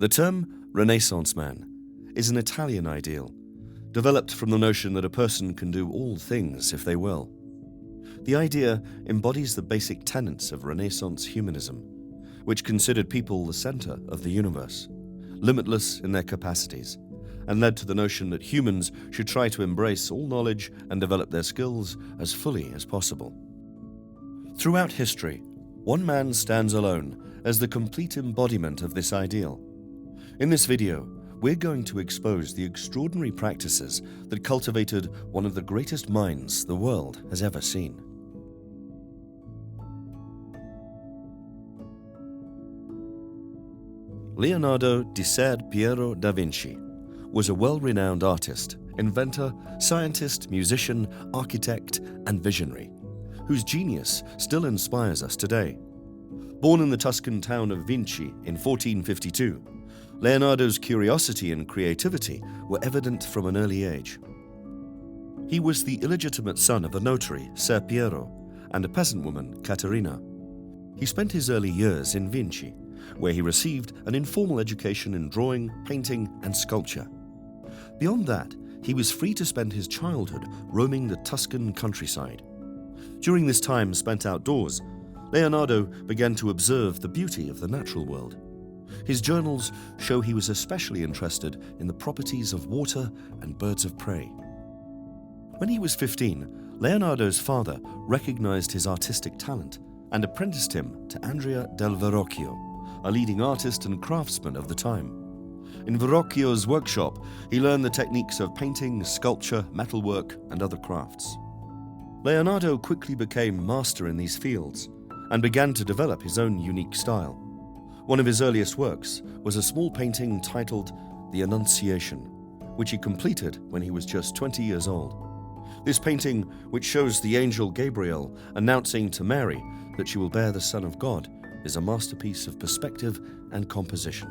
The term Renaissance man is an Italian ideal, developed from the notion that a person can do all things if they will. The idea embodies the basic tenets of Renaissance humanism, which considered people the center of the universe, limitless in their capacities, and led to the notion that humans should try to embrace all knowledge and develop their skills as fully as possible. Throughout history, one man stands alone as the complete embodiment of this ideal. In this video, we're going to expose the extraordinary practices that cultivated one of the greatest minds the world has ever seen. Leonardo da Vinci was a well-renowned artist, inventor, scientist, musician, architect, and visionary, whose genius still inspires us today. Born in the Tuscan town of Vinci in 1452, Leonardo's curiosity and creativity were evident from an early age. He was the illegitimate son of a notary, Ser Piero, and a peasant woman, Caterina. He spent his early years in Vinci, where he received an informal education in drawing, painting, and sculpture. Beyond that, he was free to spend his childhood roaming the Tuscan countryside. During this time spent outdoors, Leonardo began to observe the beauty of the natural world. His journals show he was especially interested in the properties of water and birds of prey. When he was 15, Leonardo's father recognized his artistic talent and apprenticed him to Andrea del Verrocchio, a leading artist and craftsman of the time. In Verrocchio's workshop, he learned the techniques of painting, sculpture, metalwork, and other crafts. Leonardo quickly became master in these fields and began to develop his own unique style. One of his earliest works was a small painting titled The Annunciation, which he completed when he was just 20 years old. This painting, which shows the angel Gabriel announcing to Mary that she will bear the Son of God, is a masterpiece of perspective and composition.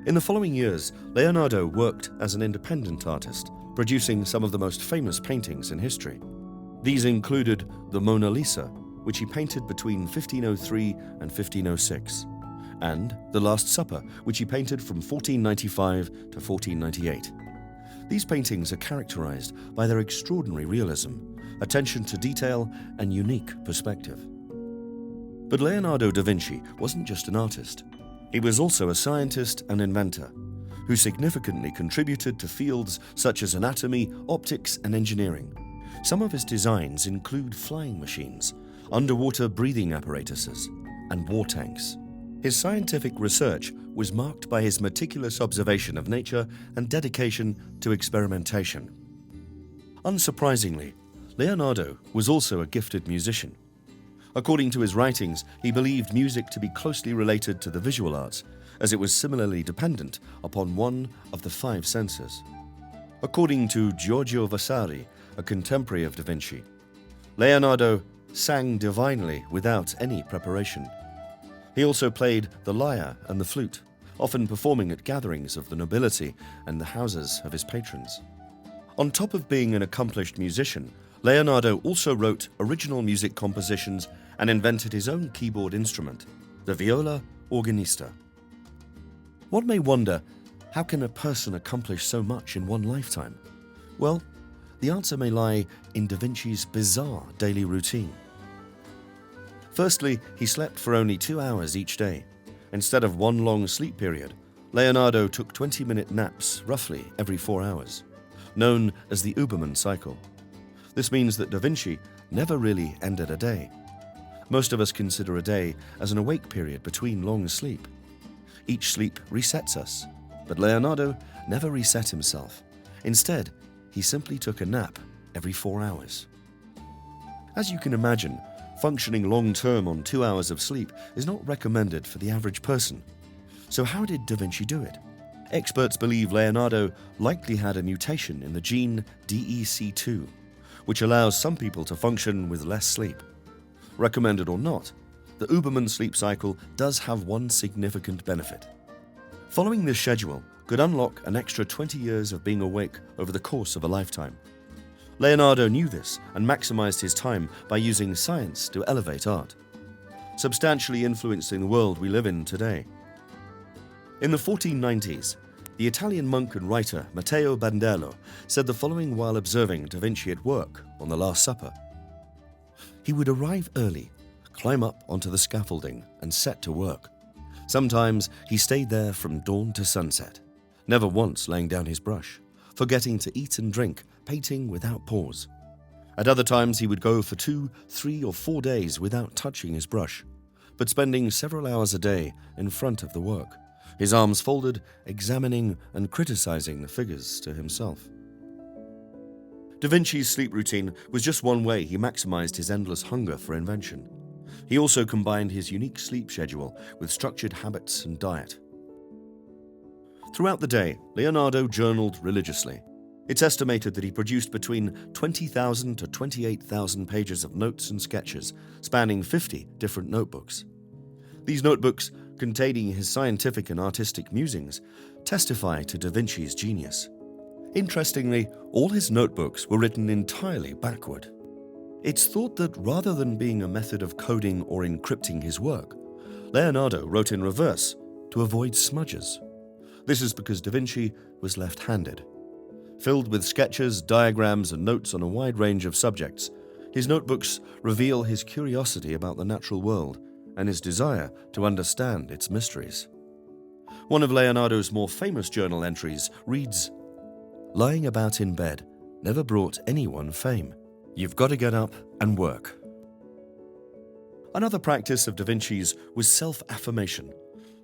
In the following years, Leonardo worked as an independent artist, producing some of the most famous paintings in history. These included the Mona Lisa, which he painted between 1503 and 1506, and The Last Supper, which he painted from 1495 to 1498. These paintings are characterized by their extraordinary realism, attention to detail, and unique perspective. But Leonardo da Vinci wasn't just an artist. He was also a scientist and inventor, who significantly contributed to fields such as anatomy, optics, and engineering. Some of his designs include flying machines, underwater breathing apparatuses, and war tanks. His scientific research was marked by his meticulous observation of nature and dedication to experimentation. Unsurprisingly, Leonardo was also a gifted musician. According to his writings, he believed music to be closely related to the visual arts, as it was similarly dependent upon one of the five senses. According to Giorgio Vasari, a contemporary of da Vinci, Leonardo sang divinely without any preparation. He also played the lyre and the flute, often performing at gatherings of the nobility and the houses of his patrons. On top of being an accomplished musician, Leonardo also wrote original music compositions and invented his own keyboard instrument, the viola organista. One may wonder, how can a person accomplish so much in one lifetime? Well, the answer may lie in da Vinci's bizarre daily routine. Firstly, he slept for only 2 hours each day. Instead of one long sleep period, Leonardo took 20-minute naps roughly every 4 hours, known as the Uberman cycle. This means that da Vinci never really ended a day. Most of us consider a day as an awake period between long sleep. Each sleep resets us, but Leonardo never reset himself. Instead, he simply took a nap every 4 hours. As you can imagine, functioning long-term on 2 hours of sleep is not recommended for the average person. So how did da Vinci do it? Experts believe Leonardo likely had a mutation in the gene DEC2, which allows some people to function with less sleep. Recommended or not, the Uberman sleep cycle does have one significant benefit. Following this schedule could unlock an extra 20 years of being awake over the course of a lifetime. Leonardo knew this and maximized his time by using science to elevate art, substantially influencing the world we live in today. In the 1490s, the Italian monk and writer Matteo Bandello said the following while observing Da Vinci at work on the Last Supper. He would arrive early, climb up onto the scaffolding, and set to work. Sometimes he stayed there from dawn to sunset, never once laying down his brush, forgetting to eat and drink, painting without pause. At other times he would go for 2, 3, or 4 days without touching his brush, but spending several hours a day in front of the work, his arms folded, examining and criticizing the figures to himself. Da Vinci's sleep routine was just one way he maximized his endless hunger for invention. He also combined his unique sleep schedule with structured habits and diet. Throughout the day, Leonardo journaled religiously. It's estimated that he produced between 20,000 to 28,000 pages of notes and sketches, spanning 50 different notebooks. These notebooks, containing his scientific and artistic musings, testify to Da Vinci's genius. Interestingly, all his notebooks were written entirely backward. It's thought that rather than being a method of coding or encrypting his work, Leonardo wrote in reverse to avoid smudges. This is because Da Vinci was left-handed. Filled with sketches, diagrams, and notes on a wide range of subjects, his notebooks reveal his curiosity about the natural world and his desire to understand its mysteries. One of Leonardo's more famous journal entries reads, "Lying about in bed never brought anyone fame. You've got to get up and work." Another practice of Da Vinci's was self-affirmation.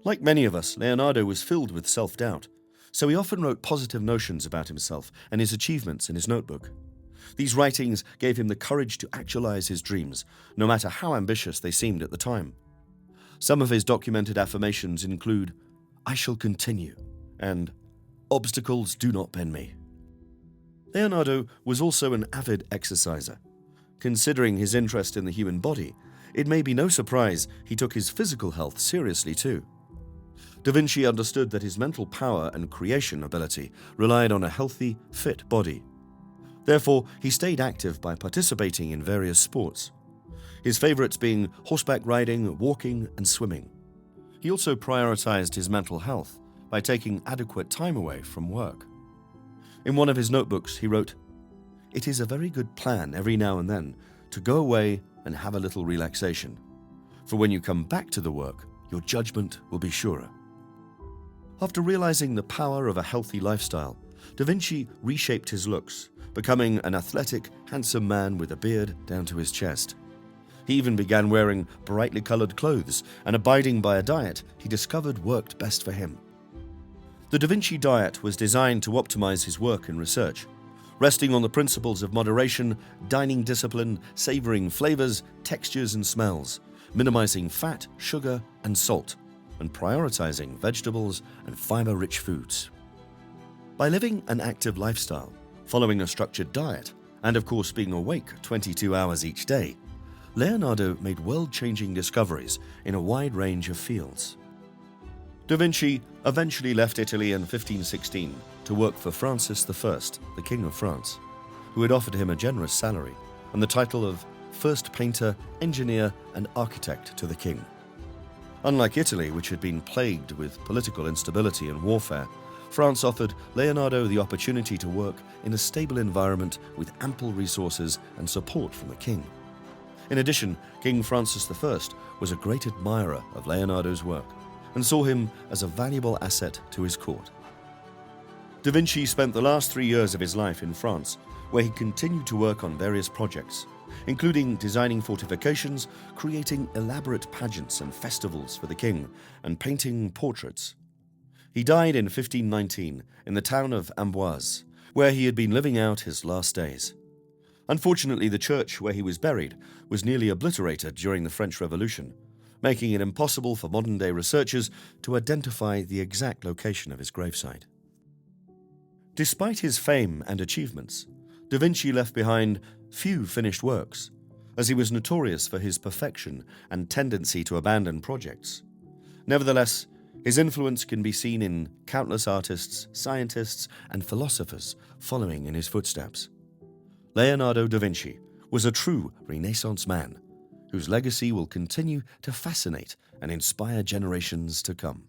Like many of us, Leonardo was filled with self-doubt, so he often wrote positive notions about himself and his achievements in his notebook. These writings gave him the courage to actualize his dreams, no matter how ambitious they seemed at the time. Some of his documented affirmations include, "I shall continue," and "Obstacles do not bend me." Leonardo was also an avid exerciser. Considering his interest in the human body, it may be no surprise he took his physical health seriously too. Da Vinci understood that his mental power and creation ability relied on a healthy, fit body. Therefore, he stayed active by participating in various sports, his favorites being horseback riding, walking, and swimming. He also prioritized his mental health by taking adequate time away from work. In one of his notebooks, he wrote, "It is a very good plan every now and then to go away and have a little relaxation. For when you come back to the work, your judgment will be surer." After realizing the power of a healthy lifestyle, Da Vinci reshaped his looks, becoming an athletic, handsome man with a beard down to his chest. He even began wearing brightly colored clothes and abiding by a diet he discovered worked best for him. The Da Vinci Diet was designed to optimize his work and research, resting on the principles of moderation, dining discipline, savoring flavors, textures, and smells, minimizing fat, sugar, and salt, and prioritizing vegetables and fiber-rich foods. By living an active lifestyle, following a structured diet, and of course being awake 22 hours each day, Leonardo made world-changing discoveries in a wide range of fields. Da Vinci eventually left Italy in 1516 to work for Francis I, the King of France, who had offered him a generous salary and the title of first painter, engineer, and architect to the king. Unlike Italy, which had been plagued with political instability and warfare, France offered Leonardo the opportunity to work in a stable environment with ample resources and support from the king. In addition, King Francis I was a great admirer of Leonardo's work and saw him as a valuable asset to his court. Da Vinci spent the last 3 years of his life in France, where he continued to work on various projects, including designing fortifications, creating elaborate pageants and festivals for the king, and painting portraits. He died in 1519 in the town of Amboise, where he had been living out his last days. Unfortunately, the church where he was buried was nearly obliterated during the French Revolution, making it impossible for modern-day researchers to identify the exact location of his gravesite. Despite his fame and achievements, Da Vinci left behind few finished works, as he was notorious for his perfection and tendency to abandon projects. Nevertheless, his influence can be seen in countless artists, scientists, and philosophers following in his footsteps. Leonardo da Vinci was a true Renaissance man, whose legacy will continue to fascinate and inspire generations to come.